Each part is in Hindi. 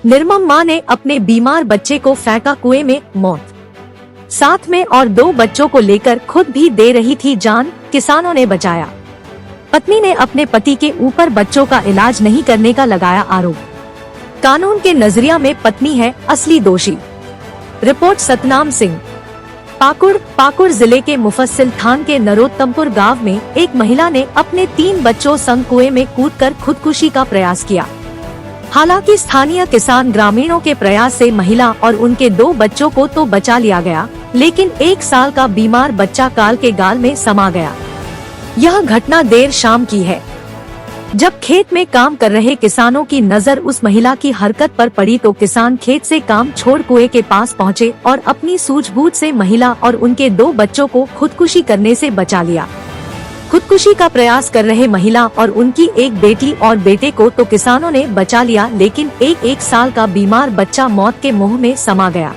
निर्मम मां ने अपने बीमार बच्चे को फेंका कुएं में, मौत। साथ में और 2 बच्चों को लेकर खुद भी दे रही थी जान, किसानों ने बचाया। पत्नी ने अपने पति के ऊपर बच्चों का इलाज नहीं करने का लगाया आरोप। कानून के नजरिया में पत्नी है असली दोषी। रिपोर्ट सतनाम सिंह। पाकुड़ जिले के मुफस्सिल थान के नरोत्तमपुर गांव में एक महिला ने अपने 3 बच्चों संग कुएं में कूदकर खुदकुशी का प्रयास किया। हालांकि स्थानीय किसान ग्रामीणों के प्रयास से महिला और उनके 2 बच्चों को तो बचा लिया गया, लेकिन 1 साल का बीमार बच्चा काल के गाल में समा गया। यह घटना देर शाम की है। जब खेत में काम कर रहे किसानों की नजर उस महिला की हरकत पर पड़ी तो किसान खेत से काम छोड़ कुएं के पास पहुंचे और अपनी सूझबूझ से महिला और उनके 2 बच्चों को खुदकुशी करने से बचा लिया। खुदकुशी का प्रयास कर रहे महिला और उनकी एक बेटी और बेटे को तो किसानों ने बचा लिया, लेकिन 1 साल का बीमार बच्चा मौत के मुंह में समा गया।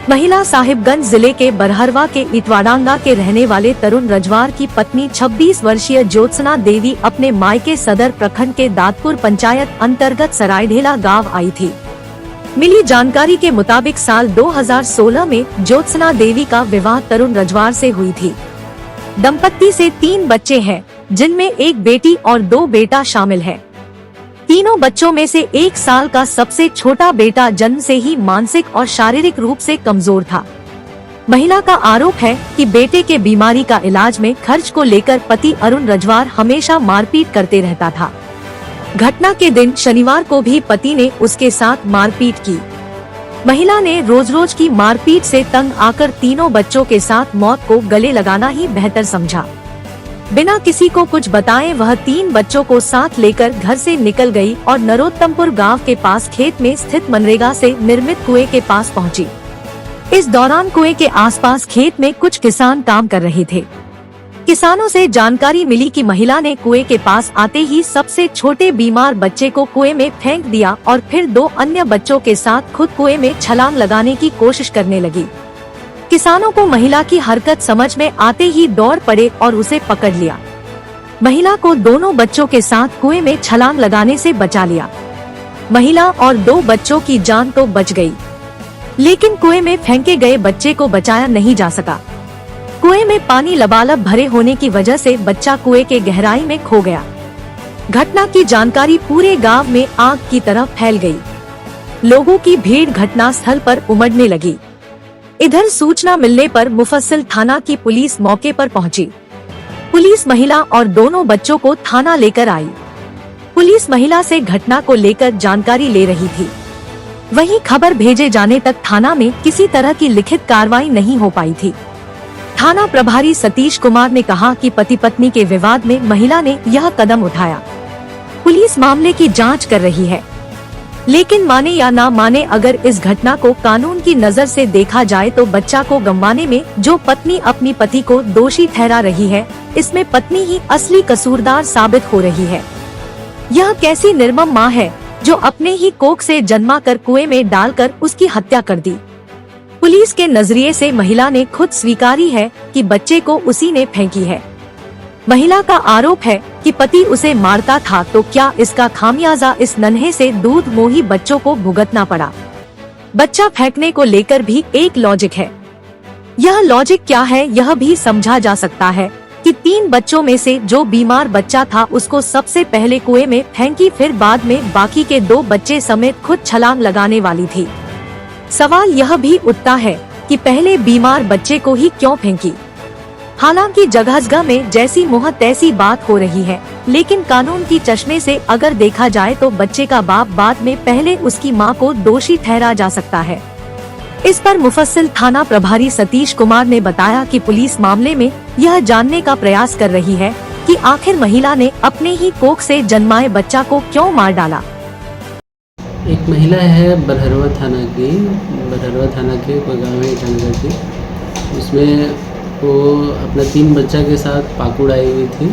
महिला साहिबगंज जिले के बरहरवा के इटवाडांगा के रहने वाले तरुण रजवार की पत्नी 26 वर्षीय ज्योत्सना देवी अपने मायके सदर प्रखंड के दातपुर पंचायत अंतर्गत सरायढेला गांव आई थी। मिली जानकारी के मुताबिक साल 2016 में ज्योत्सना देवी का विवाह तरुण रजवार से हुई थी। दंपत्ति से 3 बच्चे हैं, जिनमें एक बेटी और 2 बेटा शामिल है। तीनों बच्चों में से 1 साल का सबसे छोटा बेटा जन्म से ही मानसिक और शारीरिक रूप से कमजोर था। महिला का आरोप है कि बेटे के बीमारी का इलाज में खर्च को लेकर पति अरुण रजवार हमेशा मारपीट करते रहता था। घटना के दिन शनिवार को भी पति ने उसके साथ मारपीट की। महिला ने रोज रोज की मारपीट से तंग आकर तीनों बच्चों के साथ मौत को गले लगाना ही बेहतर समझा। बिना किसी को कुछ बताए वह 3 बच्चों को साथ लेकर घर से निकल गई और नरोत्तमपुर गांव के पास खेत में स्थित मनरेगा से निर्मित कुएं के पास पहुंची। इस दौरान कुएं के आसपास खेत में कुछ किसान काम कर रहे थे। किसानों से जानकारी मिली कि महिला ने कुएं के पास आते ही सबसे छोटे बीमार बच्चे को कुएं में फेंक दिया और फिर 2 अन्य बच्चों के साथ खुद कुएं में छलांग लगाने की कोशिश करने लगी। किसानों को महिला की हरकत समझ में आते ही दौड़ पड़े और उसे पकड़ लिया। महिला को दोनों बच्चों के साथ कुएं में छलांग लगाने से बचा लिया। महिला और 2 बच्चों की जान तो बच गई, लेकिन कुएं में फेंके गए बच्चे को बचाया नहीं जा सका। कुएं में पानी लबालब भरे होने की वजह से बच्चा कुएं के गहराई में खो गया। घटना की जानकारी पूरे गांव में आग की तरह फैल गई। लोगों की भीड़ घटना स्थल पर उमड़ने लगी। इधर सूचना मिलने पर मुफस्सिल थाना की पुलिस मौके पर पहुंची। पुलिस महिला और दोनों बच्चों को थाना लेकर आई। पुलिस महिला से घटना को लेकर जानकारी ले रही थी। वहीं खबर भेजे जाने तक थाना में किसी तरह की लिखित कार्रवाई नहीं हो पाई थी। थाना प्रभारी सतीश कुमार ने कहा कि पति पत्नी के विवाद में महिला ने यह कदम उठाया। पुलिस मामले की जांच कर रही है, लेकिन माने या ना माने अगर इस घटना को कानून की नजर से देखा जाए तो बच्चा को गंवाने में जो पत्नी अपनी पति को दोषी ठहरा रही है, इसमें पत्नी ही असली कसूरदार साबित हो रही है। यह कैसी निर्मम माँ है जो अपने ही कोख से जन्मा कर कुएं में डालकर उसकी हत्या कर दी। पुलिस के नजरिए से महिला ने खुद स्वीकारी है कि बच्चे को उसी ने फेंकी है। महिला का आरोप है कि पति उसे मारता था, तो क्या इसका खामियाजा इस नन्हे से दूध मोही बच्चों को भुगतना पड़ा। बच्चा फेंकने को लेकर भी एक लॉजिक है। यह लॉजिक क्या है यह भी समझा जा सकता है कि 3 बच्चों में से जो बीमार बच्चा था उसको सबसे पहले कुएं में फेंकी, फिर बाद में बाकी के 2 बच्चे समेत खुद छलांग लगाने वाली थी। सवाल यह भी उठता है कि पहले बीमार बच्चे को ही क्यों फेंकी। हालांकि जगह जगह में जैसी मुँह तैसी बात हो रही है, लेकिन कानून की चश्मे से अगर देखा जाए तो बच्चे का बाप बाद में पहले उसकी मां को दोषी ठहरा जा सकता है। इस पर मुफस्सिल थाना प्रभारी सतीश कुमार ने बताया कि पुलिस मामले में यह जानने का प्रयास कर रही है कि आखिर महिला ने अपने ही कोख से जन्माए बच्चा को क्यों मार डाला। एक महिला है बरहरवा थाना के कोई गाँव है ईटानगर की, उसमें वो अपना 3 बच्चा के साथ पाकुड़ आई हुई थी।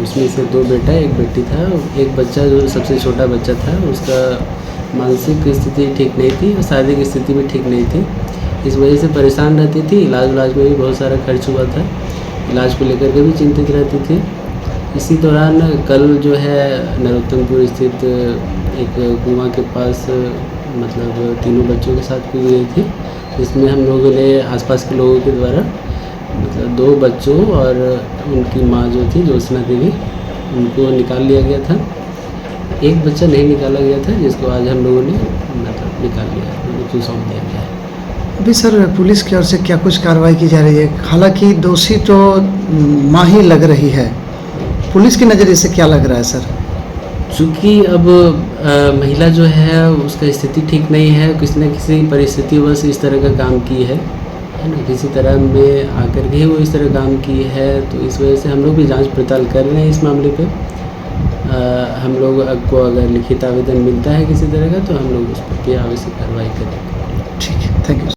उसमें से 2 बेटा 1 बेटी था। एक बच्चा जो सबसे छोटा बच्चा था उसका मानसिक स्थिति ठीक नहीं थी और शारीरिक स्थिति भी ठीक नहीं थी। इस वजह से परेशान रहती थी। इलाज में भी बहुत सारा खर्च हुआ था। इलाज को लेकर के भी चिंतित रहती थी। इसी दौरान कल जो है नरोत्तमपुर स्थित एक कुआं के पास मतलब तीनों बच्चों के साथ कूद गई थी, जिसमें हम लोगों ने आसपास के लोगों के द्वारा मतलब 2 बच्चों और उनकी माँ जो थी ज्योत्सना देवी, उनको निकाल लिया गया था। एक बच्चा नहीं निकाला गया था, जिसको आज हम लोगों ने मतलब निकाल लिया, उनको सौंप दिया गया है। अभी सर पुलिस की ओर से क्या कुछ कार्रवाई की जा रही है? हालांकि दोषी तो माँ ही लग रही है, पुलिस के नज़रिए से क्या लग रहा है सर? चूँकि अब महिला जो है उसका स्थिति ठीक नहीं है, किसी न किसी परिस्थितिवश इस तरह का काम की है ना, किसी तरह में आकर के ही वो इस तरह काम की है, तो इस वजह से हम लोग भी जांच पड़ताल कर रहे हैं इस मामले पे। हम लोग को अगर लिखित आवेदन मिलता है किसी तरह का तो हम लोग उस पर भी आवश्यक कार्रवाई करेंगे। ठीक है, थैंक यू।